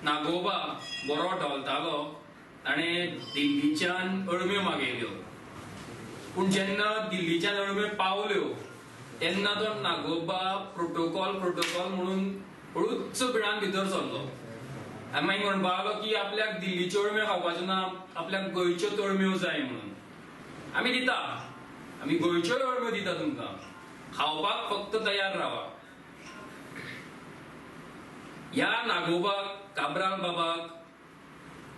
नागोबा बरो ढोलतालो ताणें दिल्लीच्यान अळम्यो मागयल्यो, पूण जेन्ना दिल्लीच्यान अळम्यो पावल्यो तेन्ना तो नागोबा प्रोटोकॉल म्हणून हळूच बिळान भितर सरलो आनी मागीर म्हणपाक लागलो की आपल्याक दिल्लीच्यो अळम्यो खावपाच्यो ना, आपल्याक गोंयच्यो अळम्यो जाय म्हणून. आमी दिता, आमी गोंयच्यो अळम्यो दिता तुमकां, खावपाक फक्त तयार रावा. ह्या नागोबाक, काब्राल बाबाक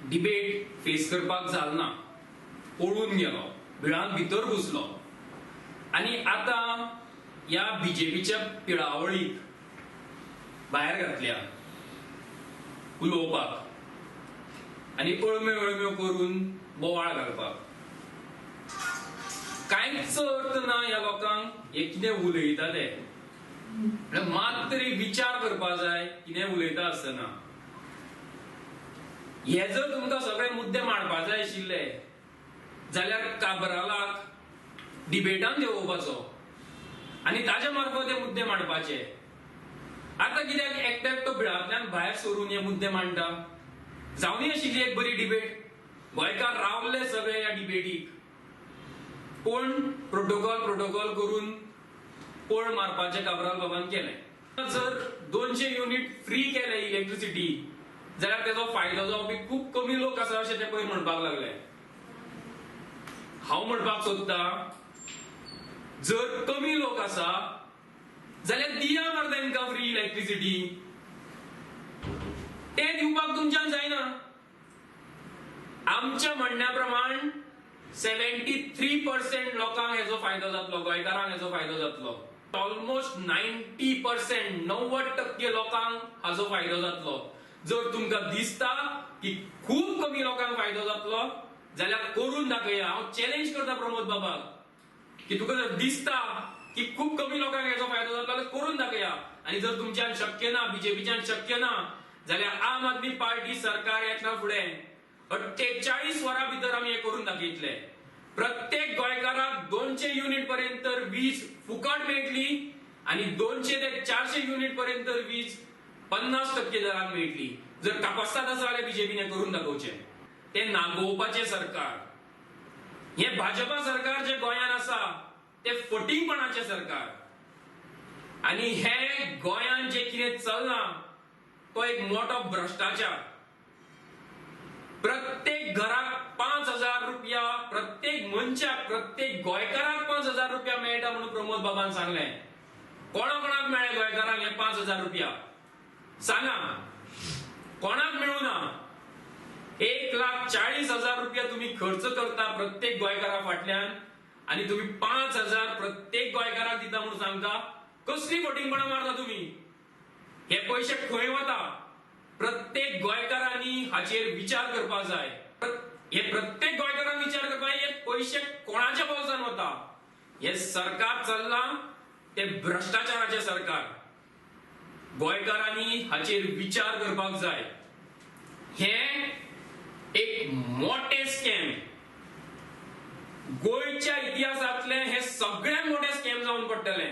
डिबेट फेस करपाक जालना, पळून गेलो, बिळान भितर घुसलो आनी आतां ह्या बीजेपीच्या पिळावळीक भायर घातल्या उलोवपाक आनी अळम्यो करून बोवाळ घालपाक. कांयच अर्थ ना ह्या लोकांक हे कितें उलयता ते. मात तरी विचार करपा जाय कितें उलयता आसतना. हे जर तुमकां सगळे मुद्दे मांडपा जाय आशिल्ले जाल्यार काब्रालाक डिबेटान देंवोवपाचो आनी ताच्या मार्फत हे मुद्दे मांडपाचे. आता कित्याक एकटो बिळांतल्यान भायर सरून हे मुद्दे मांडटा? जावनी आशिल्ली एक बरी डिबेट, गोंयकार रावले सगळे ह्या डिबेटीक, पूण प्रोटोकॉल करून पळ मारपाचे काब्राल बाबान केले. जर 200 युनिट फ्री केले इलेक्ट्रिसिटी जाल्यार तेजो फायदो जावपी खूब कमी लोक आसा अशें ते पयर म्हणपाक लागले. हांव म्हणपाक सोदतां, जर कमी लोक आसा जाल्यार दिया मर तांकां फ्री इलेक्ट्रिसिटी. ते दिवपाक तुमच्यान जायना. आमच्या म्हणण्या प्रमाण 73% लोकांक हेजो फायदो जातलो, गोंयकारांक हेजो फायदो जातलो. ऑलमोस्ट 90% 90% लोकांक हाजो फायदो जातलो. जर तुमकां दिसता की खूप कमी लोकांक फायदो जातलो जाल्यार करून दाखया. हांव चॅलेंज करता प्रमोद बाबाक की तुका जर दिसता की खूप कमी लोकांक हेजो फायदो जातलो जाल्यार करून दाखया. आनी जर तुमच्यान शक्य ना, बीजेपीच्यान शक्य ना, जाल्यार आम आदमी पार्टी सरकार येतलो फुडें 48 वरां भितर आमी हे करून दाखयतले. प्रत्येक गोंयकाराक 200 युनिट पर्यंत वीज फुकट मेळटली आनी 200 ते 400 युनिट पर्यंत वीज 50% दरान मेळटली. जर तपासतात आसा जाल्यार बीजेपीन हे करून दाखोवचें. ते नागोवपाचे सरकार. हे भाजपा सरकार जे गोंयान आसा ते फटिंगपणाचे सरकार. आनी हे गोंयान जे कितें चलना तो एक मोठो भ्रष्टाचार. प्रत्येक घराक 5,000 रुपया, प्रत्येक मनशाक, प्रत्येक गोंयकाराक 5,000 रुपया मेळटा म्हणून प्रमोद बाबान सांगलें. कोणाक मेळ्ळे गोंयकारांक हे 5,000 रुपया? सांगा, कोणाक मेळूना? 1,40,000 रुपया तुम्ही खर्च करता प्रत्येक गोंयकारा फाटल्यान आनी तुम्ही 5,000 प्रत्येक गोंयकाराक दिता म्हणून सांगता. कसली फटिंगपणा मारता तुम्ही? हे पैसे खंय वता? प्रत्येक गोंयकारांनी हाचेर विचार करपाक जाय. हे प्रत्येक गोंयकारान विचार करपाक हे पैसे कोणाच्या बोल्सान वता? हे सरकार चल्ला ते भ्रष्टाचाराचे सरकार. गोंयकारांनी हाचेर विचार करपाक जाय. हे एक मोठे स्कॅम. गोंयच्या इतिहासातले हे सगळ्यात मोठे स्कॅम जावन पडटले.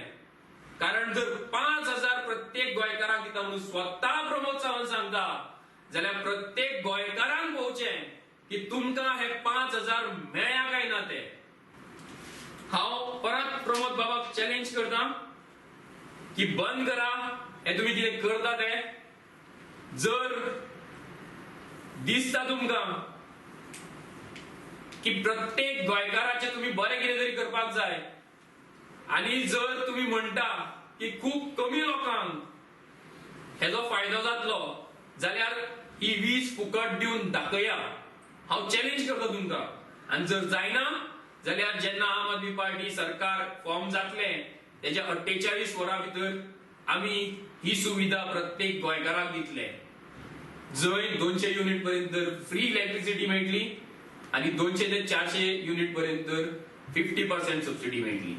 कारण जर 5,000 प्रत्येक गोंयकाराक दिता म्हणून स्वता प्रमोद सावंत सांगता जाल्यार प्रत्येक गोंयकारांक पोवचे की तुमकां हे 5,000 मेळ्या काय ना ते. हांव परत प्रमोद बाबाक चॅलेंज करता की बंद करा हे तुम्ही कितें करता ते. जर दिसता तुमकां की प्रत्येक गोंयकाराचे तुम्ही बरे कितें तरी करपाक जाय आनी जर तुम्ही म्हणटा की खूप कमी लोकांक हेजो फायदो जातलो जाल्यार ही वीज फुकट दिवन दाखया. हांव चॅलेंज करता तुमकां. आनी जर जायना जाल्यार जेन्ना आम आदमी पार्टी सरकार फॉर्म जातले तेच्या 48 वरां भितर आमी ही सुविधा प्रत्येक गोंयकाराक दितले. जंय 200 युनिट पर्यंत फ्री इलेक्ट्रिसिटी मेळटली आनी 200 ते 400 युनिट पर्यंत 50% सबसिडी मेळटली.